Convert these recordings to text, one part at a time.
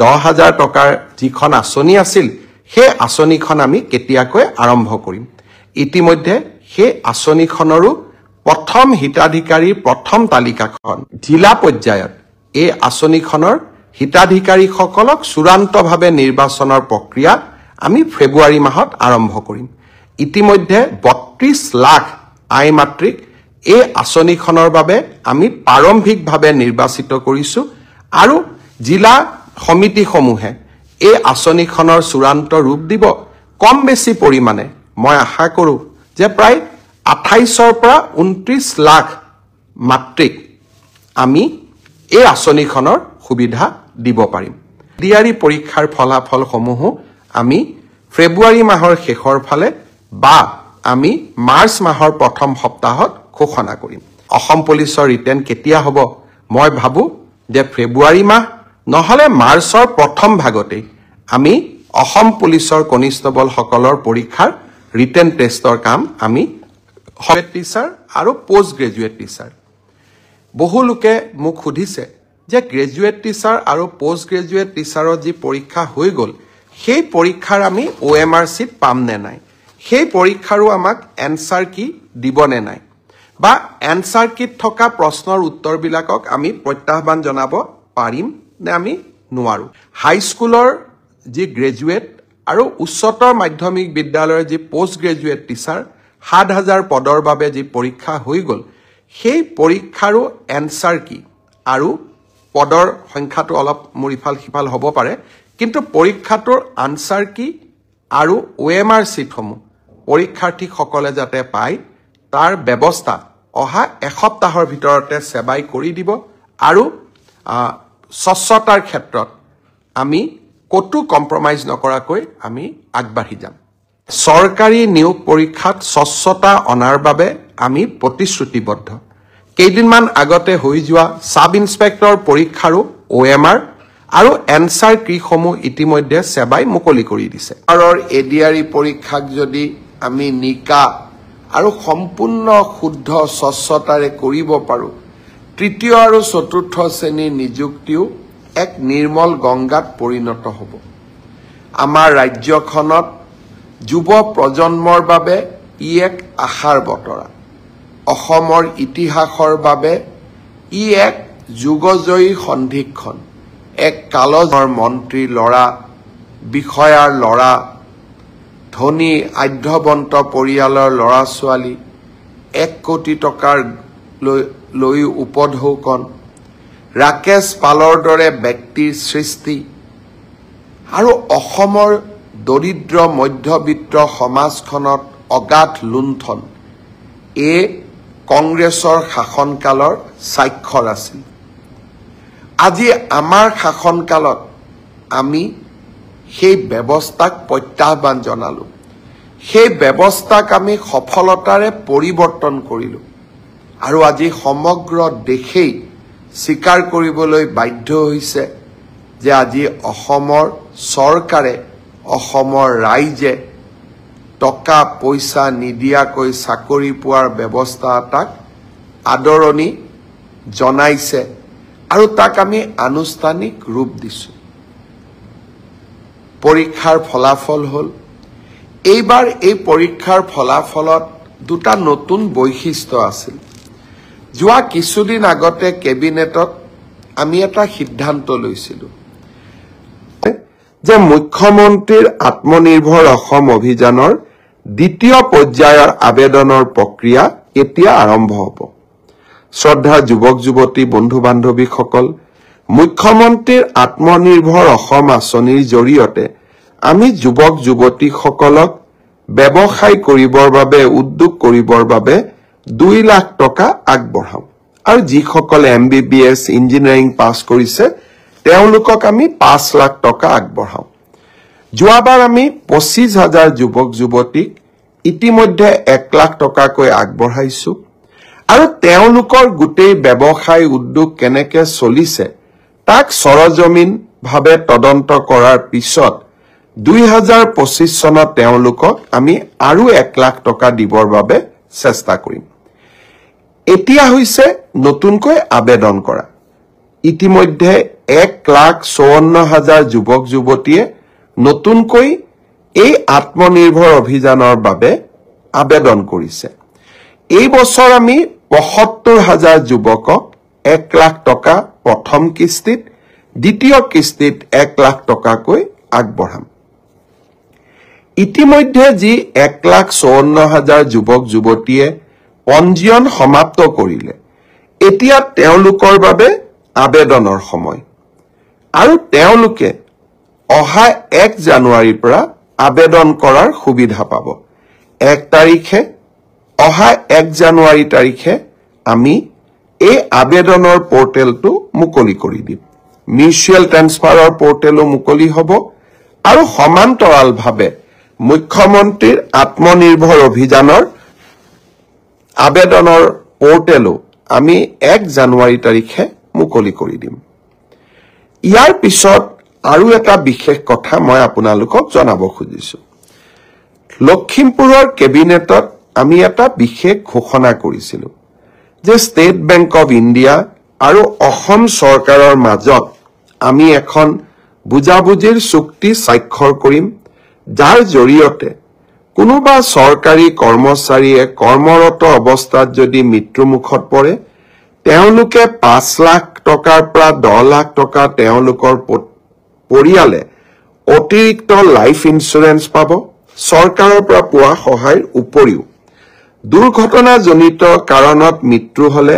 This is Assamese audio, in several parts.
10,000 টকাৰ যিখন আঁচনি আছিল সেই আঁচনিখন আমি কেতিয়াকৈ আৰম্ভ কৰিম ইতিমধ্যে সেই আঁচনিখনৰো প্ৰথম হিতাধিকাৰীৰ প্ৰথম তালিকাখন জিলা পৰ্যায়ত এই আঁচনিখনৰ হিতাধিকাৰীসকলক চূড়ান্তভাৱে নিৰ্বাচনৰ প্ৰক্ৰিয়া আমি ফেব্ৰুৱাৰী মাহত আৰম্ভ কৰিম ইতিমধ্যে 32 লাখ আই মাতৃক এই আঁচনিখনৰ বাবে আমি প্ৰাৰম্ভিকভাৱে নিৰ্বাচিত কৰিছো আৰু জিলা সমিতিসমূহে এই আঁচনিখনৰ চূড়ান্ত ৰূপ দিব কম বেছি পৰিমাণে মই আশা কৰোঁ যে প্ৰায় 28 পৰা 29 লাখ মাতৃক আমি এই আঁচনিখনৰ সুবিধা দিব পাৰিম ডিআৰই পৰীক্ষাৰ ফলাফলসমূহ আমি ফেব্ৰুৱাৰী মাহৰ শেষৰ ফালে বা আমি মাৰ্চ মাহৰ প্ৰথম সপ্তাহত ঘোষণা কৰিম অসম পুলিচৰ ৰিটেন কেতিয়া হ'ব মই ভাবো যে ফেব্ৰুৱাৰী মাহ নহলে মাৰ্চৰ প্ৰথম ভাগতে আমি অসম পুলিচৰ কনিষ্টেবল সকলৰ পৰীক্ষাৰ ৰিটেন টেষ্টৰ কাম আমি গ্ৰেজুৱেট টিচাৰ আৰু পোষ্ট গ্ৰেজুৱেট টিচাৰ বহু লোকে মোক সুধিছে যে গ্ৰেজুৱেট টিচাৰ আৰু পোষ্ট গ্ৰেজুৱেট টিচাৰৰ যি পৰীক্ষা হৈ গ'ল সেই পৰীক্ষাৰ আমি OMR চিট পাম নে নাই সেই পৰীক্ষাৰো আমাক এনসাৰ কি দিব নে নাই বা এনসাৰ কিট থকা প্ৰশ্নৰ উত্তৰবিলাকক আমি প্ৰত্যাহ্বান জনাব পাৰিম নে আমি নোৱাৰো হাই স্কুলৰ যি গ্ৰেজুৱেট আৰু উচ্চতৰ মাধ্যমিক বিদ্যালয়ৰ যি পোষ্ট গ্ৰেজুৱেট টিচাৰ 7,000 পদৰ বাবে যি পৰীক্ষা হৈ গ'ল সেই পৰীক্ষাৰো এনসাৰ কি আৰু পদৰ সংখ্যাটো অলপ মুৰিফাল সিফাল হ'ব পাৰে কিন্তু পৰীক্ষাটোৰ আনসাৰ কি আৰু OMR চিটসমূহ পৰীক্ষাৰ্থীসকলে যাতে পায় তাৰ ব্যৱস্থা অহা এসপ্তাহৰ ভিতৰতে সেৱাই কৰি দিব আৰু স্বচ্ছতাৰ ক্ষেত্ৰত আমি কতো কম্প্ৰমাইজ নকৰাকৈ আমি আগবাঢ়ি যাম চৰকাৰী নিয়োগ পৰীক্ষাত স্বচ্ছতা অনাৰ বাবে আমি প্ৰতিশ্ৰুতিবদ্ধ কেইদিনমান আগতে হৈ যোৱা সাব ইন্সপেক্টৰ পৰীক্ষাৰো OMR আৰু এনসাৰ কিসমূহ ইতিমধ্যে সেৱাই মুকলি কৰি দিছে আৰু এডিআৰই পৰীক্ষাক যদি আমি নিকা আৰু সম্পূৰ্ণ শুদ্ধ স্বচ্ছতাৰে কৰিব পাৰো তৃতীয় আৰু চতুৰ্থ শ্ৰেণীৰ নিযুক্তিও এক নিৰ্মল গংগাত পৰিণত হ'ব আমাৰ ৰাজ্যখনত যুৱ প্ৰজন্মৰ বাবে ই এক আশাৰ বতৰা অসমৰ ইতিহাসৰ বাবে ই এক যুগজয়ী সন্ধিক্ষণ এক কালজৰ মন্ত্ৰী লৰা বিষয়াৰ লৰা ধনী আধ্যবন্ত পৰিয়ালৰ লৰা ছোৱালী 1 কোটি টকাৰ লৈ উপঢৌকন ৰাকেশ পালৰ দৰে ব্যক্তিৰ সৃষ্টি আৰু অসমৰ দৰিদ্ৰ মধ্যবিত্ত সমাজখনত অগাধ লুণ্ঠন এই কংগ্ৰেছৰ শাসনকালৰ স্বাক্ষৰ আছিল আজি আমাৰ শাসনকালত আমি সেই ব্যৱস্থাক প্ৰত্যাহ্বান জনালো সেই ব্যৱস্থাক আমি সফলতাৰে পৰিৱৰ্তন কৰিলো আৰু আজি সমগ্ৰ দেশেই স্বীকাৰ কৰিবলৈ বাধ্য হৈছে যে আজি অসমৰ চৰকাৰে অসমৰ ৰাইজে টকা পইচা নিদিয়াকৈ চাকৰি পোৱাৰ ব্যৱস্থা এটাক আদৰণি জনাইছে আৰু তাক আমি আনুষ্ঠানিক ৰূপ দিছো পৰীক্ষাৰ ফলাফল হল এইবাৰ এই পৰীক্ষাৰ ফলাফলত দুটা নতুন বৈশিষ্ট্য আছিল যোৱা কিছুদিন আগতে কেবিনেটত আমি এটা সিদ্ধান্ত লৈছিলো যে মুখ্যমন্ত্ৰীৰ আত্মনিৰ্ভৰ অসম অভিযানৰ দ্বিতীয় পৰ্যায়ৰ আবেদনৰ প্ৰক্ৰিয়া এতিয়া আৰম্ভ হ'ব শ্ৰদ্ধা যুৱক যুৱতী বন্ধু বান্ধৱীসকল মুখ্যমন্ত্ৰীৰ আত্মনিৰ্ভৰ অসম আঁচনিৰ জৰিয়তে আমি যুৱক যুৱতীসকলক ব্যৱসায় কৰিবৰ বাবে উদ্যোগ কৰিবৰ বাবে 2 লাখ টকা আগবঢ়াম আৰু যিসকলে MBBS ইঞ্জিনিয়াৰিং পাছ কৰিছে তেওঁলোকক আমি 5 লাখ টকা আগবঢ়াম যোৱাবাৰ আমি 25,000 যুৱক যুৱতীক ইতিমধ্যে 1 লাখ টকাকৈ আগবঢ়াইছো আৰু তেওঁলোকৰ গোটেই ব্যৱসায় উদ্যোগ কেনেকৈ চলিছে তাক সৰজমিন ভাৱে তদন্ত কৰাৰ পিছত 2025 চনত তেওঁলোকক আমি আৰু 1 লাখ টকা দিবৰ বাবে চেষ্টা কৰিম এতিয়া হৈছে নতুনকৈ আবেদন কৰা ইতিমধ্যে 1,54,000 যুৱক যুৱতীয়ে নতুনকৈ এই আত্মনিৰ্ভৰ অভিযানৰ বাবে আবেদন কৰিছে। এই বছৰ আমি ৭৫,000 যুৱকক 1 লাখ টকা প্ৰথম কিস্তিত, দ্বিতীয় কিস্তিত 1 লাখ টকাকৈ আগবঢ়াম। ইতিমধ্যে যি 1,54,000 যুৱক যুৱতীয়ে পঞ্জীয়ন সমাপ্ত কৰিলে, এতিয়া তেওঁলোকৰ বাবে আবেদনৰ সময়। আৰু তেওঁলোকে অহা 1 জানুৱাৰীৰ পৰা আবেদন কৰাৰ সুবিধা পাব। 1 তাৰিখে, অহা 1 জানুৱাৰী তাৰিখে আমি এই আবেদনৰ পৰ্টেলটো মুকলি কৰি দিম। মিউচুৱেল ট্ৰেন্সফাৰৰ পৰ্টেলো মুকলি হ'ব আৰু সমান্তৰালভাৱে মুখ্যমন্ত্ৰীৰ আত্মনিৰ্ভৰ অভিযানৰ আবেদনৰ পৰ্টেলো আমি 1 জানুৱাৰী তাৰিখে মুকলি কৰি দিম। ইয়াৰ পিছত আৰু এটা বিশেষ কথা মই আপোনালোকক জনাব খুজিছো। লখিমপুৰৰ কেবিনেটত আমি এটা বিশেষ ঘোষণা কৰিছিলো যে ষ্টেট বেংক অফ ইণ্ডিয়া আৰু অসম চৰকাৰৰ মাজত আমি এখন বুজাবুজিৰ চুক্তি স্বাক্ষৰ কৰিম, যাৰ জৰিয়তে কোনোবা চৰকাৰী কৰ্মচাৰীয়ে কৰ্মৰত অৱস্থাত যদি মৃত্যুমুখত পৰে, তেওঁলোকে 5 লাখ টকাৰ পৰা 10 লাখ টকা তেওঁলোকৰ পৰিয়ালে অতিৰিক্ত লাইফ ইন্সুৰেন্স পাব। চৰকাৰৰ পৰা পোৱা সহায়ৰ উপৰিও দুৰ্ঘটনাজনিত কাৰণত মৃত্যু হলে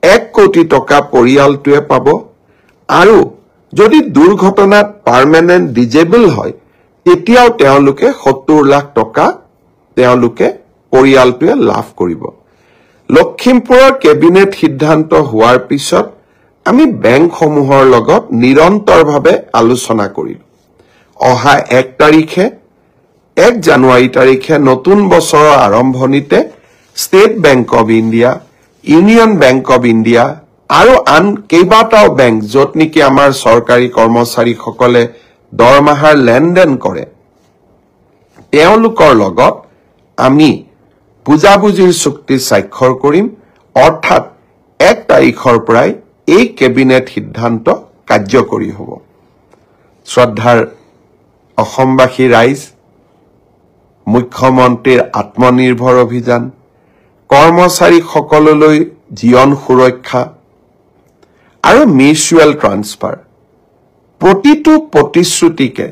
1 কোটি টকা পৰিয়ালটোৱে পাব। আৰু যদি দুৰ্ঘটনাত পাৰ্মানেন্ট ডিজেবল হয়, তেতিয়াও তেওঁলোকে 70 লাখ টকা তেওঁলোকে পৰিয়ালটোৱে লাভ কৰিব। লখিমপুৰৰ কেবিনেট সিদ্ধান্ত হোৱাৰ পিছত আমি বেংকসমূহৰ লগত নিৰন্তৰভাৱে আলোচনা কৰিলো। অহা 1 তাৰিখে, 1 জানুৱাৰী তাৰিখে নতুন বছৰৰ আৰম্ভণিতে state bank of India, union bank of India আৰু আন কেইবাটাও বেংক য'ত নেকি আমাৰ চৰকাৰী কৰ্মচাৰীসকলে দৰমহাৰ লেনদেন কৰে, তেওঁলোকৰ লগত আমি বুজাবুজিৰ চুক্তি স্বাক্ষৰ কৰিম। অৰ্থাৎ 1 তাৰিখৰ পৰাই এই কেবিনেট সিদ্ধান্ত কাৰ্যকৰী হ'ব। শ্ৰদ্ধাৰ অসমবাসী ৰাইজ, মুখ্যমন্ত্ৰীৰ আত্মনিৰ্ভৰ অভিযান, কৰ্মচাৰীসকললৈ জীৱন সুৰক্ষা আৰু মিউচুৱেল ট্ৰান্সফাৰ, প্ৰতিটো প্ৰতিশ্ৰুতিকে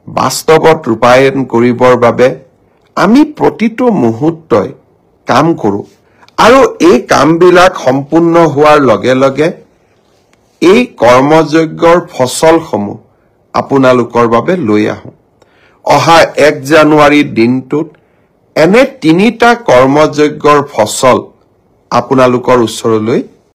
বাস্তৱত ৰূপায়ণ কৰিবৰ বাবে আমি প্ৰতিটো মুহূৰ্তই কাম কৰোঁ। আৰু এই কামবিলাক সম্পূৰ্ণ হোৱাৰ লগে লগে এই কৰ্মযজ্ঞৰ ফচলসমূহ আপোনালোকৰ বাবে লৈ আহোঁ। অহা 1 জানুৱাৰীৰ দিনটোত এনে 3টা কৰ্মযজ্ঞৰ ফচল আপোনালোকৰ ওচৰলৈ